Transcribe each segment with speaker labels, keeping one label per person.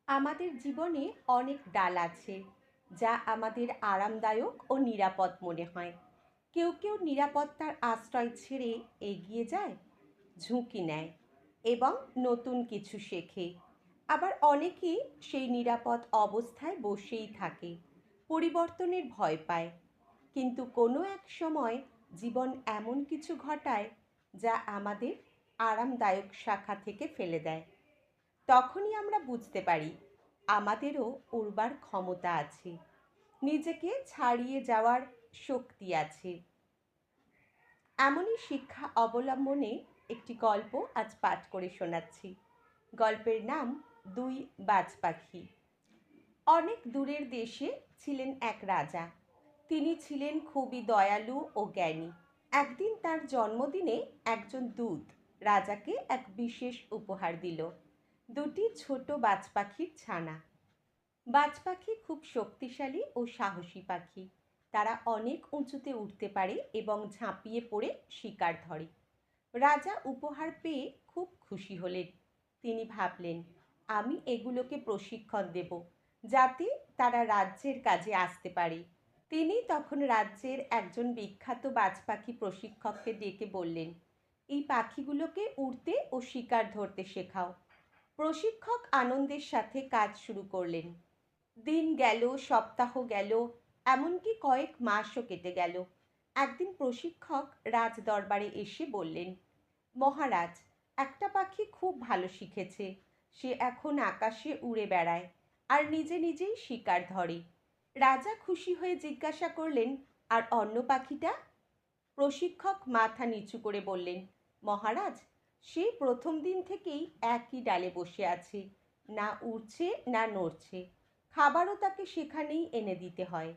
Speaker 1: আমাদের জীবনে অনেক ডাল আছে যা আমাদের আরামদায়ক ও নিরাপদ মনে হয়। কেউ কেউ নিরাপত্তার আশ্রয় ছেড়ে এগিয়ে যায়, ঝুঁকি নেয় এবং নতুন কিছু শেখে। আবার অনেকেই সেই নিরাপদ অবস্থায় বসেই থাকে, পরিবর্তনের ভয় পায়। কিন্তু কোনো এক সময় জীবন এমন কিছু ঘটায় যা আমাদের আরামদায়ক শাখা থেকে ফেলে দেয়। তখনই আমরা বুঝতে পারি আমাদেরও উড়বার ক্ষমতা আছে, নিজেকে ছাড়িয়ে যাওয়ার শক্তি আছে। এমনই শিক্ষা অবলম্বনে একটি গল্প আজ পাঠ করে শোনাচ্ছি। গল্পের নাম দুই বাজ পাখি। অনেক দূরের দেশে ছিলেন এক রাজা। তিনি ছিলেন খুবই দয়ালু ও জ্ঞানী। একদিন তার জন্মদিনে একজন দূত রাজাকে এক বিশেষ উপহার দিল, দুটি ছোট বাজ পাখির ছানা। বাজ পাখি খুব শক্তিশালী ও সাহসী পাখি। তারা অনেক উঁচুতে উঠতে পারে এবং ঝাঁপিয়ে পড়ে শিকার ধরে। রাজা উপহার পেয়ে খুব খুশি হলেন। তিনি ভাবলেন, আমি এগুলোকে প্রশিক্ষণ দেব, যাতে তারা রাজ্যের কাজে আসতে পারে। তিনি তখন রাজ্যের একজন বিখ্যাত বাজ পাখি প্রশিক্ষককে ডেকে বললেন, এই পাখিগুলোকে উড়তে ও শিকার ধরতে শেখাও। প্রশিক্ষক আনন্দের সাথে কাজ শুরু করলেন। দিন গেল, সপ্তাহ গেল, এমনকি কয়েক মাসও কেটে গেল। একদিন প্রশিক্ষক রাজ দরবারে এসে বললেন, মহারাজ, একটা পাখি খুব ভালো শিখেছে। সে এখন আকাশে উড়ে বেড়ায় আর নিজে নিজেই শিকার ধরে। রাজা খুশি হয়ে জিজ্ঞাসা করলেন, আর অন্য পাখিটা? প্রশিক্ষক মাথা নিচু করে বললেন, মহারাজ, সে প্রথম দিন থেকেই একই ডালে বসে আছে, না উড়ছে না নড়ছে। খাবারও তাকে সেখানেই এনে দিতে হয়।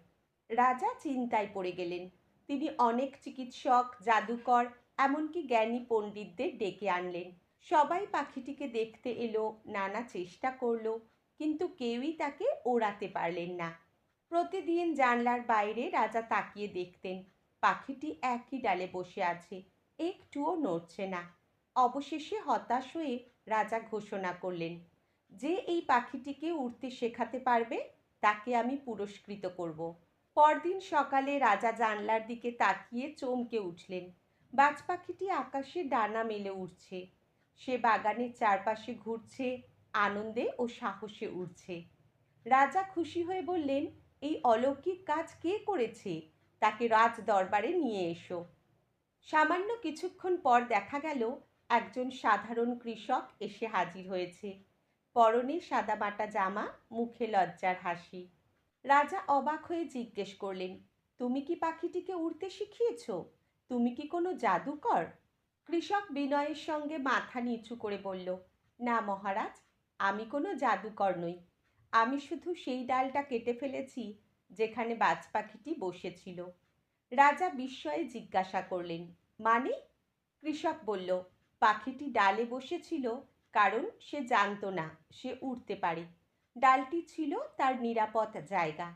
Speaker 1: রাজা চিন্তায় পড়ে গেলেন। তিনি অনেক চিকিৎসক, জাদুকর, এমনকি জ্ঞানী পণ্ডিতদের ডেকে আনলেন। সবাই পাখিটিকে দেখতে এলো, নানা চেষ্টা করলো, কিন্তু কেউই তাকে ওড়াতে পারলেন না। প্রতিদিন জানলার বাইরে রাজা তাকিয়ে দেখতেন, পাখিটি একই ডালে বসে আছে, একটুও নড়ছে না। অবশেষে হতাশ হয়ে রাজা ঘোষণা করলেন, যে এই পাখিটিকে উড়তে শেখাতে পারবে তাকে আমি পুরস্কৃত করব। পরদিন সকালে রাজা জানলার দিকে তাকিয়ে চমকে উঠলেন। বাজ পাখিটি আকাশে ডানা মেলে উড়ছে। সে বাগানের চারপাশে ঘুরছে, আনন্দে ও সাহসে উড়ছে। রাজা খুশি হয়ে বললেন, এই অলৌকিক কাজ কে করেছে, তাকে রাজ দরবারে নিয়ে এসো। সামান্য কিছুক্ষণ পর দেখা গেল একজন সাধারণ কৃষক এসে হাজির হয়েছে। পরনে সাদামাটা জামা, মুখে লজ্জার হাসি। রাজা অবাক হয়ে জিজ্ঞেস করলেন, তুমি কি পাখিটিকে উড়তে শিখিয়েছ? তুমি কি কোনো জাদুকর? কৃষক বিনয়ের সঙ্গে মাথা নিচু করে বলল, না মহারাজ, আমি কোনো জাদুকর নই। আমি শুধু সেই ডালটা কেটে ফেলেছি যেখানে বাজ পাখিটি বসেছিল। রাজা বিস্ময়ে জিজ্ঞাসা করলেন, মানে? কৃষক বলল, পাখিটি ডালে বসেছিল কারণ সে জানতো না সে উড়তে পারে। ডালটি ছিল তার নিরাপদ জায়গা।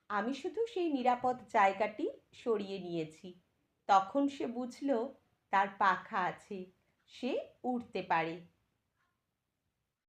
Speaker 1: আমি শুধু সেই নিরাপদ জায়গাটি সরিয়ে নিয়েছি। তখন সে বুঝল তার পাখা আছে, সে উড়তে পারে।